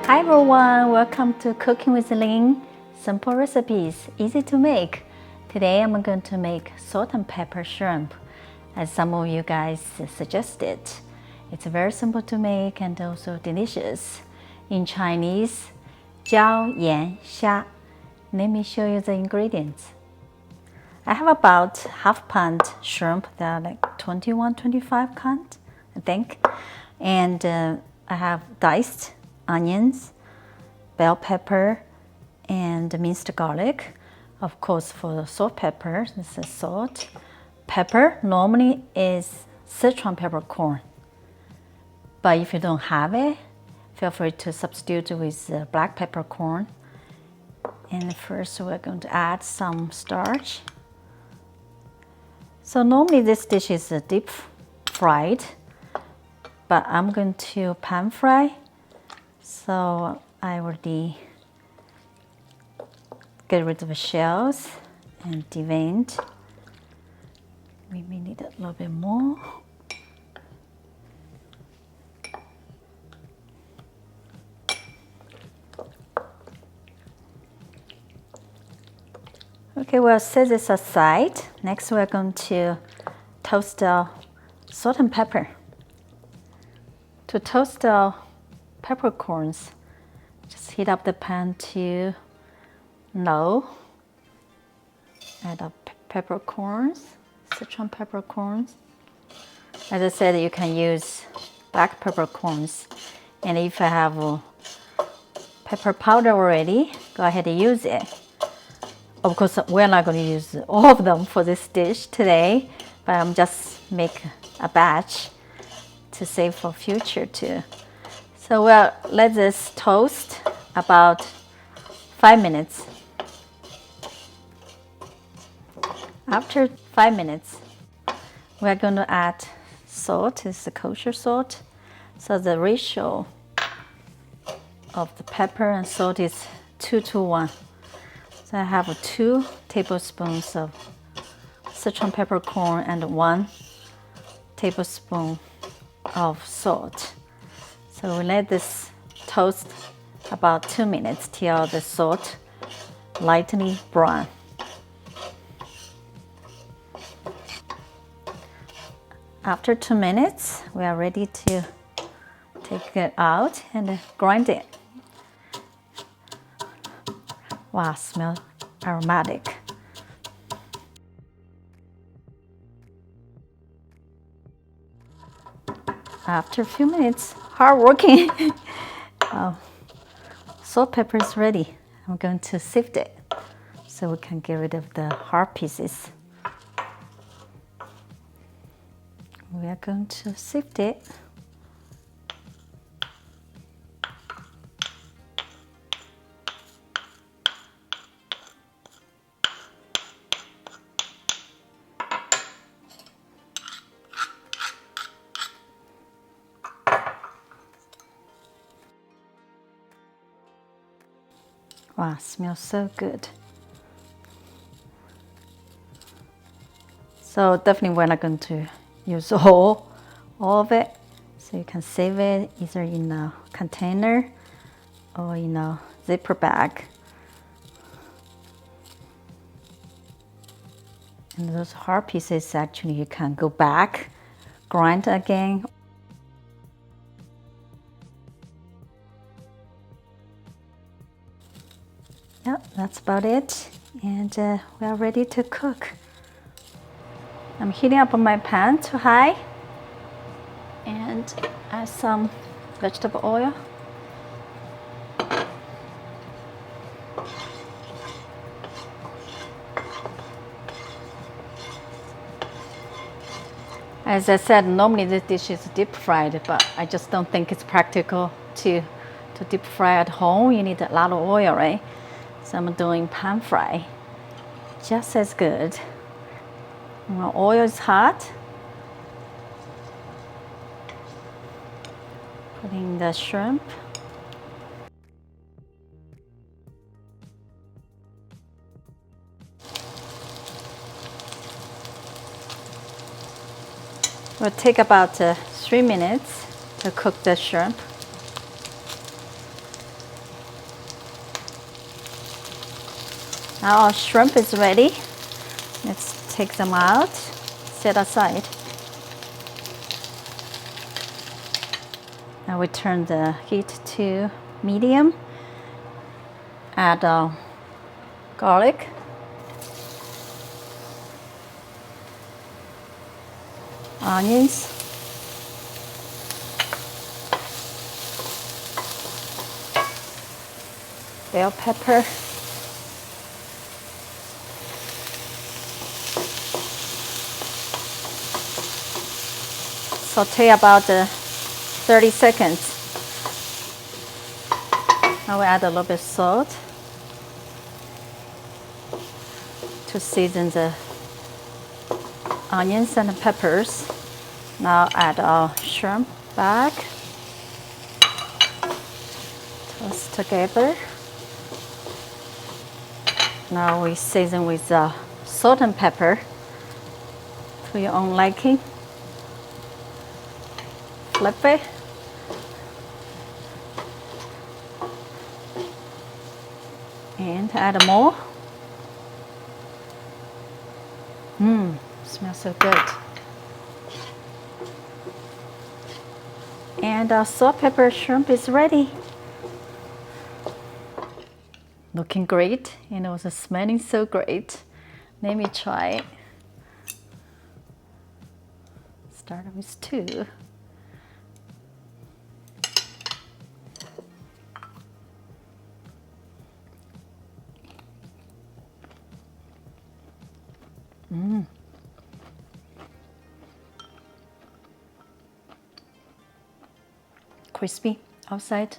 Hi everyone, welcome to Cooking with Lynn. Simple recipes, easy to make. Today I'm going to make salt and pepper shrimp, as some of you guys suggested. It's very simple to make and also delicious. In Chinese, 椒盐虾. Let me show you the ingredients. I have about half pound shrimp. They're like 21-25 count, I think. And I have diced onions, bell pepper, and minced garlic. Of course, for the salt pepper, this is salt. Pepper normally is Sichuan peppercorn, but if you don't have it, feel free to substitute with black peppercorn. And first we're going to add some starch. So normally this dish is deep fried, but I'm going to pan fry. So I already get rid of the shells and deveined. We may need a little bit more. Okay, we'll set this aside. Next, we're going to toast the salt and pepper. To toast the peppercorns, just heat up the pan to low. Add up peppercorns, Sichuan peppercorns. As I said, you can use black peppercorns. And if I have pepper powder already, go ahead and use it. Of course, we're not going to use all of them for this dish today, but I'm just make a batch to save for future too. So we'll let this toast about 5 minutes. After 5 minutes, we're going to add salt. It's the kosher salt. So the ratio of the pepper and salt is 2:1. So I have 2 tablespoons of Sichuan peppercorn and 1 tablespoon of salt. So we let this toast about 2 minutes till the salt lightly brown. After 2 minutes, we are ready to take it out and grind it. Wow, smells aromatic. After a few minutes, hard working, salt pepper is ready. I'm going to sift it so we can get rid of the hard pieces. We are going to sift it. Wow, smells so good. So definitely we're not going to use all of it. So you can save it either in a container or in a zipper bag. And those hard pieces, actually you can go back, grind again. Yep, that's about it. And we are ready to cook. I'm heating up my pan to high and add some vegetable oil. As I said, normally this dish is deep fried, but I just don't think it's practical to deep fry at home. You need a lot of oil, right? So I'm doing pan fry, just as good. When oil is hot, put in the shrimp. It will take about 3 minutes to cook the shrimp. Now our shrimp is ready. Let's take them out, set aside. Now we turn the heat to medium. Add garlic. Onions. Bell pepper. Saute about 30 seconds. Now we add a little bit of salt to season the onions and the peppers. Now add our shrimp back. Toast together. Now we season with salt and pepper to your own liking. Flip it. And add more. Smells so good. And our salt, pepper, shrimp is ready. Looking great, and also smelling so great. Let me try it. Start with 2. Crispy outside,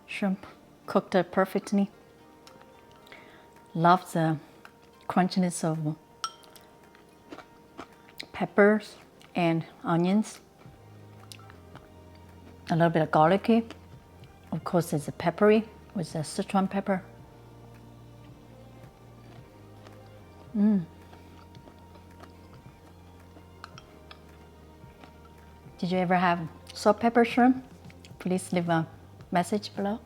shrimp cooked perfectly. Love the crunchiness of peppers and onions. A little bit of garlicky. Of course, it's a peppery with the Sichuan pepper. Did you ever have salt, pepper, shrimp? Please leave a message below.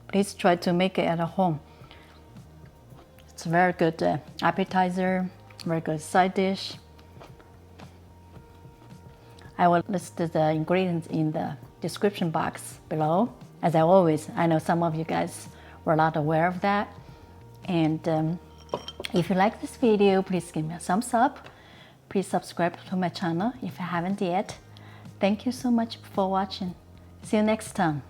Please try to make it at home. It's a very good appetizer, very good side dish. I will list the ingredients in the description box below. As I always, I know some of you guys were not aware of that. And if you like this video, please give me a thumbs up. Please subscribe to my channel if you haven't yet. Thank you so much for watching. See you next time.